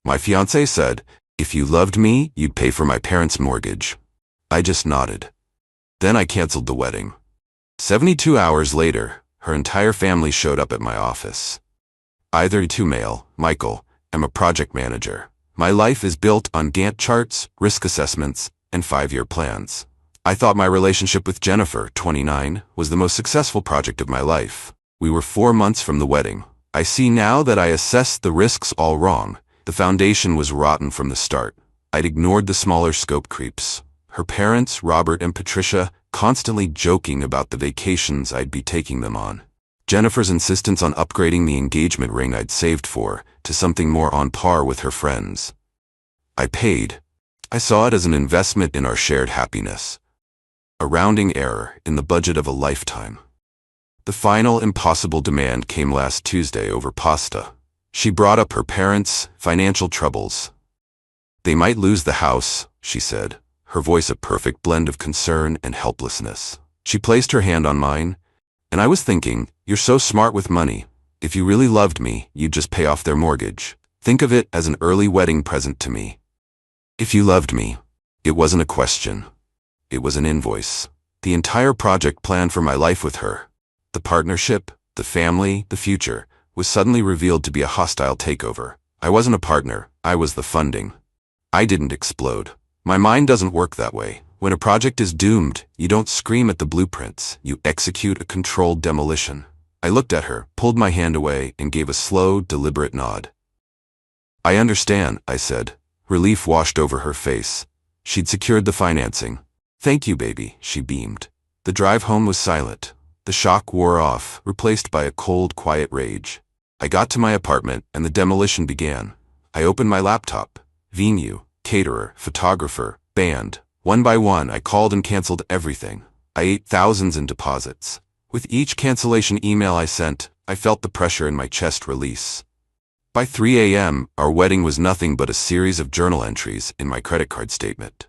My fiancé said, "If you loved me, you'd pay for my parents' mortgage." I just nodded. Then I canceled the wedding. 72 hours later, her entire family showed up at my office. Either to male, Michael, I'm a project manager. My life is built on Gantt charts, risk assessments, and 5-year plans. I thought my relationship with Jennifer, 29, was the most successful project of my life. We were 4 months from the wedding. I see now that I assessed the risks all wrong. The foundation was rotten from the start. I'd ignored the smaller scope creeps. Her parents, Robert and Patricia, constantly joking about the vacations I'd be taking them on. Jennifer's insistence on upgrading the engagement ring I'd saved for to something more on par with her friends. I paid. I saw it as an investment in our shared happiness. A rounding error in the budget of a lifetime. The final impossible demand came last Tuesday over pasta. She brought up her parents' financial troubles. They might lose the house, she said, her voice a perfect blend of concern and helplessness. She placed her hand on mine, and I was thinking, you're so smart with money. If you really loved me, you'd just pay off their mortgage. Think of it as an early wedding present to me. If you loved me, it wasn't a question. It was an invoice. The entire project planned for my life with her. The partnership, the family, the future, was suddenly revealed to be a hostile takeover. I wasn't a partner, I was the funding. I didn't explode. My mind doesn't work that way. When a project is doomed, you don't scream at the blueprints, you execute a controlled demolition. I looked at her, pulled my hand away, and gave a slow, deliberate nod. I understand, I said. Relief washed over her face. She'd secured the financing. Thank you, baby, she beamed. The drive home was silent. The shock wore off, replaced by a cold, quiet rage. I got to my apartment, and the demolition began. I opened my laptop. Venue, caterer, photographer, band. One by one, I called and canceled everything. I ate thousands in deposits. With each cancellation email I sent, I felt the pressure in my chest release. By 3 a.m., our wedding was nothing but a series of journal entries in my credit card statement.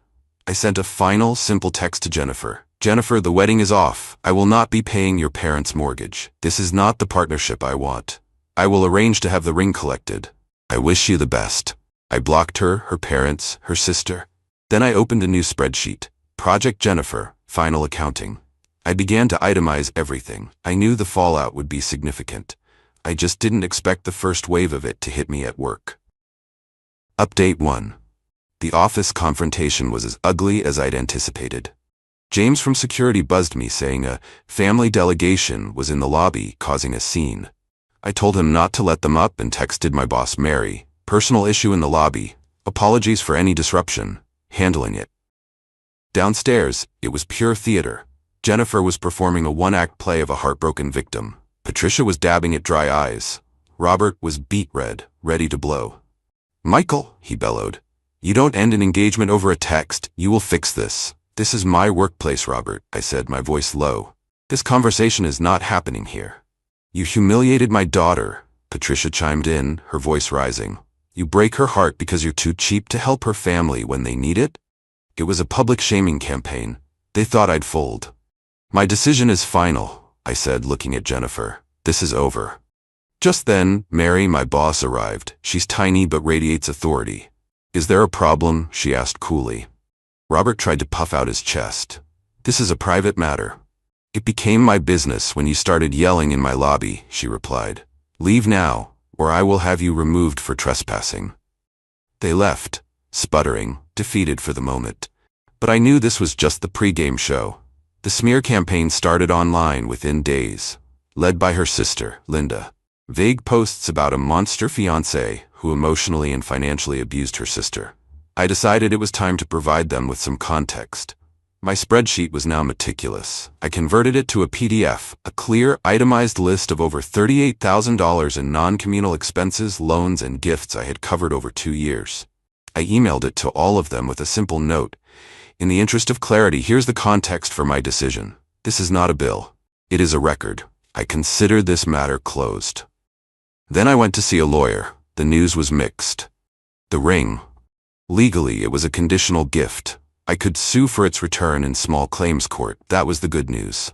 I sent a final, simple text to Jennifer. Jennifer, the wedding is off. I will not be paying your parents' mortgage. This is not the partnership I want. I will arrange to have the ring collected. I wish you the best. I blocked her, her parents, her sister. Then I opened a new spreadsheet. Project Jennifer, final accounting. I began to itemize everything. I knew the fallout would be significant. I just didn't expect the first wave of it to hit me at work. Update 1. The office confrontation was as ugly as I'd anticipated. James from security buzzed me saying a family delegation was in the lobby causing a scene. I told him not to let them up and texted my boss Mary. Personal issue in the lobby. Apologies for any disruption. Handling it. Downstairs, it was pure theater. Jennifer was performing a one-act play of a heartbroken victim. Patricia was dabbing at dry eyes. Robert was beet red, ready to blow. Michael, he bellowed. You don't end an engagement over a text. You will fix this. This is my workplace, Robert, I said, my voice low. This conversation is not happening here. You humiliated my daughter, Patricia chimed in, her voice rising. You break her heart because you're too cheap to help her family when they need it? It was a public shaming campaign. They thought I'd fold. My decision is final, I said, looking at Jennifer. This is over. Just then, Mary, my boss, arrived. She's tiny but radiates authority. Is there a problem? She asked coolly. Robert tried to puff out his chest. This is a private matter. It became my business when you started yelling in my lobby, she replied. Leave now, or I will have you removed for trespassing. They left, sputtering, defeated for the moment. But I knew this was just the pre-game show. The smear campaign started online within days, led by her sister, Linda. Vague posts about a monster fiancé who emotionally and financially abused her sister. I decided it was time to provide them with some context. My spreadsheet was now meticulous. I converted it to a PDF, a clear, itemized list of over $38,000 in non-communal expenses, loans, and gifts I had covered over 2 years. I emailed it to all of them with a simple note. In the interest of clarity, here's the context for my decision. This is not a bill. It is a record. I consider this matter closed. Then I went to see a lawyer. The news was mixed. The ring. Legally, it was a conditional gift. I could sue for its return in small claims court. That was the good news.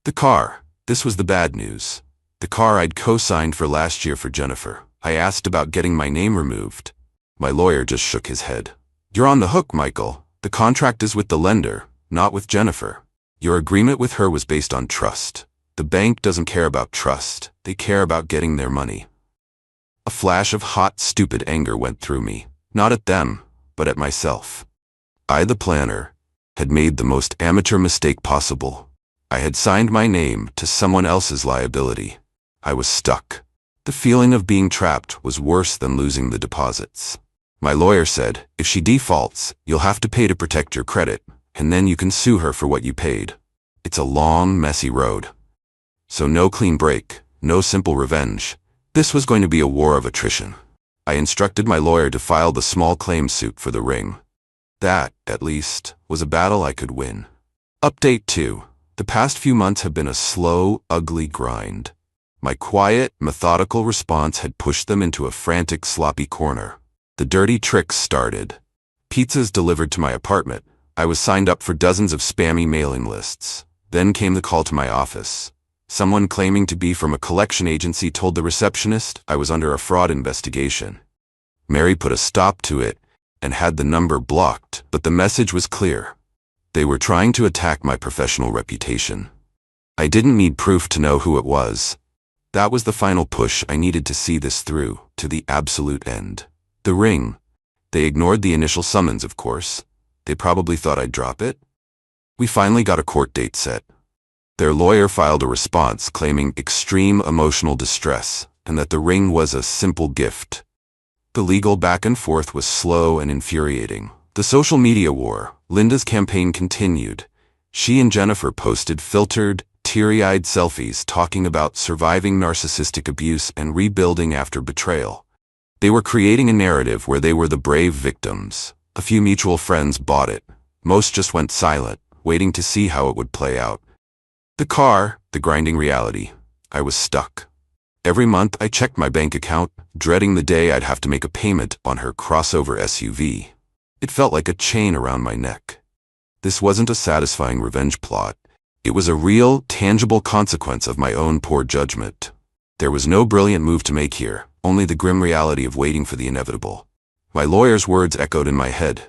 The car. This was the bad news. The car I'd co-signed for last year for Jennifer. I asked about getting my name removed. My lawyer just shook his head. You're on the hook, Michael. The contract is with the lender, not with Jennifer. Your agreement with her was based on trust. The bank doesn't care about trust. They care about getting their money. A flash of hot, stupid anger went through me. Not at them, but at myself. I, the planner, had made the most amateur mistake possible. I had signed my name to someone else's liability. I was stuck. The feeling of being trapped was worse than losing the deposits. My lawyer said, if she defaults, you'll have to pay to protect your credit, and then you can sue her for what you paid. It's a long, messy road. So no clean break, no simple revenge. This was going to be a war of attrition. I instructed my lawyer to file the small claims suit for the ring. That, at least, was a battle I could win. Update 2. The past few months have been a slow, ugly grind. My quiet, methodical response had pushed them into a frantic, sloppy corner. The dirty tricks started. Pizzas delivered to my apartment. I was signed up for dozens of spammy mailing lists. Then came the call to my office. Someone claiming to be from a collection agency told the receptionist I was under a fraud investigation. Mary put a stop to it and had the number blocked, but the message was clear. They were trying to attack my professional reputation. I didn't need proof to know who it was. That was the final push I needed to see this through, to the absolute end. The ring. They ignored the initial summons, of course. They probably thought I'd drop it. We finally got a court date set. Their lawyer filed a response claiming extreme emotional distress and that the ring was a simple gift. The legal back and forth was slow and infuriating. The social media war, Linda's campaign, continued. She and Jennifer posted filtered, teary-eyed selfies talking about surviving narcissistic abuse and rebuilding after betrayal. They were creating a narrative where they were the brave victims. A few mutual friends bought it. Most just went silent, waiting to see how it would play out. The car, the grinding reality. I was stuck. Every month I checked my bank account, dreading the day I'd have to make a payment on her crossover SUV. It felt like a chain around my neck. This wasn't a satisfying revenge plot. It was a real, tangible consequence of my own poor judgment. There was no brilliant move to make here, only the grim reality of waiting for the inevitable. My lawyer's words echoed in my head.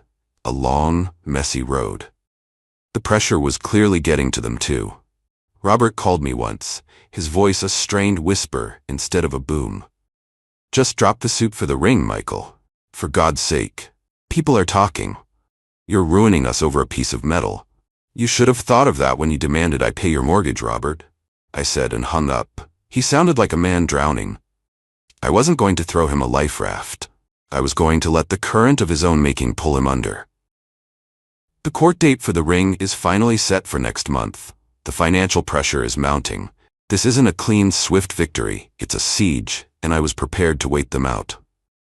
A long, messy road. The pressure was clearly getting to them too. Robert called me once, his voice a strained whisper instead of a boom. Just drop the suit for the ring, Michael. For God's sake. People are talking. You're ruining us over a piece of metal. You should have thought of that when you demanded I pay your mortgage, Robert, I said and hung up. He sounded like a man drowning. I wasn't going to throw him a life raft. I was going to let the current of his own making pull him under. The court date for the ring is finally set for next month. The financial pressure is mounting. This isn't a clean, swift victory. It's a siege, and I was prepared to wait them out.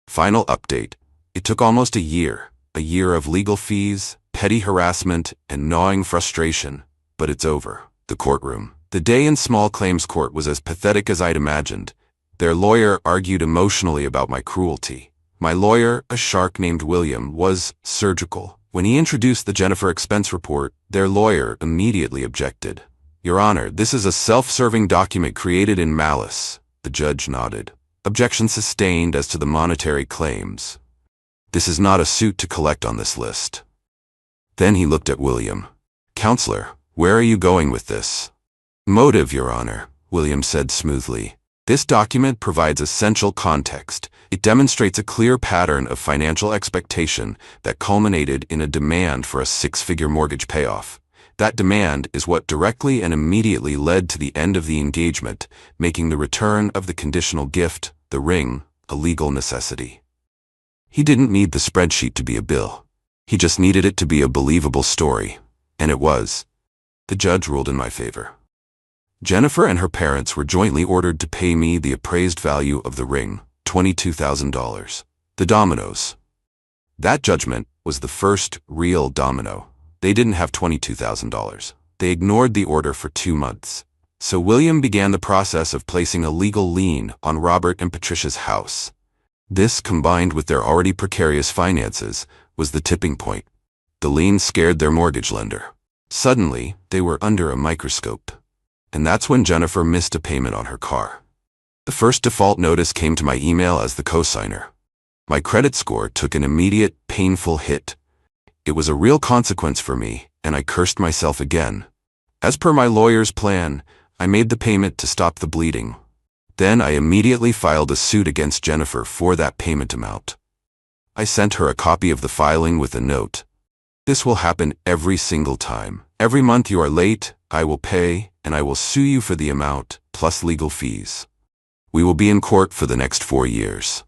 Final update. It took almost a year of legal fees, petty harassment, and gnawing frustration, but it's over. The courtroom. The day in small claims court was as pathetic as I'd imagined. Their lawyer argued emotionally about my cruelty. My lawyer, a shark named William, was surgical. When he introduced the Jennifer expense report, their lawyer immediately objected. Your Honor, this is a self-serving document created in malice. The judge nodded. Objection sustained as to the monetary claims. This is not a suit to collect on this list. Then he looked at William. Counselor, where are you going with this? Motive, Your Honor, William said smoothly. This document provides essential context. It demonstrates a clear pattern of financial expectation that culminated in a demand for a six-figure mortgage payoff. That demand is what directly and immediately led to the end of the engagement, making the return of the conditional gift, the ring, a legal necessity. He didn't need the spreadsheet to be a bill. He just needed it to be a believable story. And it was. The judge ruled in my favor. Jennifer and her parents were jointly ordered to pay me the appraised value of the ring, $22,000. The dominoes. That judgment was the first real domino. They didn't have $22,000. They ignored the order for 2 months. So William began the process of placing a legal lien on Robert and Patricia's house. This, combined with their already precarious finances, was the tipping point. The lien scared their mortgage lender. Suddenly, they were under a microscope. And that's when Jennifer missed a payment on her car. The first default notice came to my email as the cosigner. My credit score took an immediate, painful hit. It was a real consequence for me, and I cursed myself again. As per my lawyer's plan, I made the payment to stop the bleeding. Then I immediately filed a suit against Jennifer for that payment amount. I sent her a copy of the filing with a note. This will happen every single time. Every month you are late, I will pay, and I will sue you for the amount, plus legal fees. We will be in court for the next 4 years.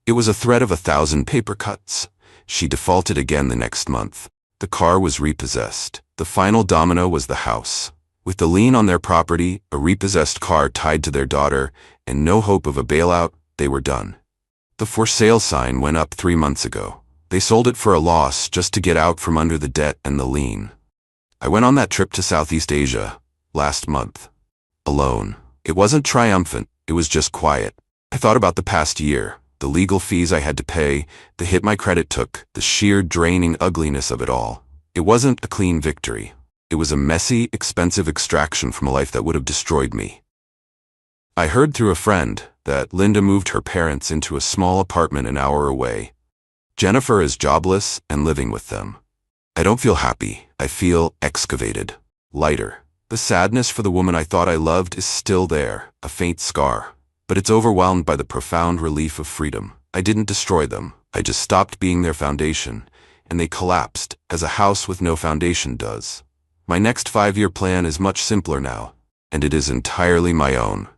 It was a threat of 1,000 paper cuts. She defaulted again the next month. The car was repossessed. The final domino was the house. With the lien on their property, a repossessed car tied to their daughter, and no hope of a bailout, they were done. The for sale sign went up 3 months ago. They sold it for a loss just to get out from under the debt and the lien. I went on that trip to Southeast Asia last month. Alone. It wasn't triumphant, it was just quiet. I thought about the past year, the legal fees I had to pay, the hit my credit took, the sheer draining ugliness of it all. It wasn't a clean victory. It was a messy, expensive extraction from a life that would have destroyed me. I heard through a friend that Linda moved her parents into a small apartment an hour away. Jennifer is jobless and living with them. I don't feel happy. I feel excavated. Lighter. The sadness for the woman I thought I loved is still there, a faint scar. But it's overwhelmed by the profound relief of freedom. I didn't destroy them. I just stopped being their foundation, and they collapsed, as a house with no foundation does. My next 5-year plan is much simpler now, and it is entirely my own.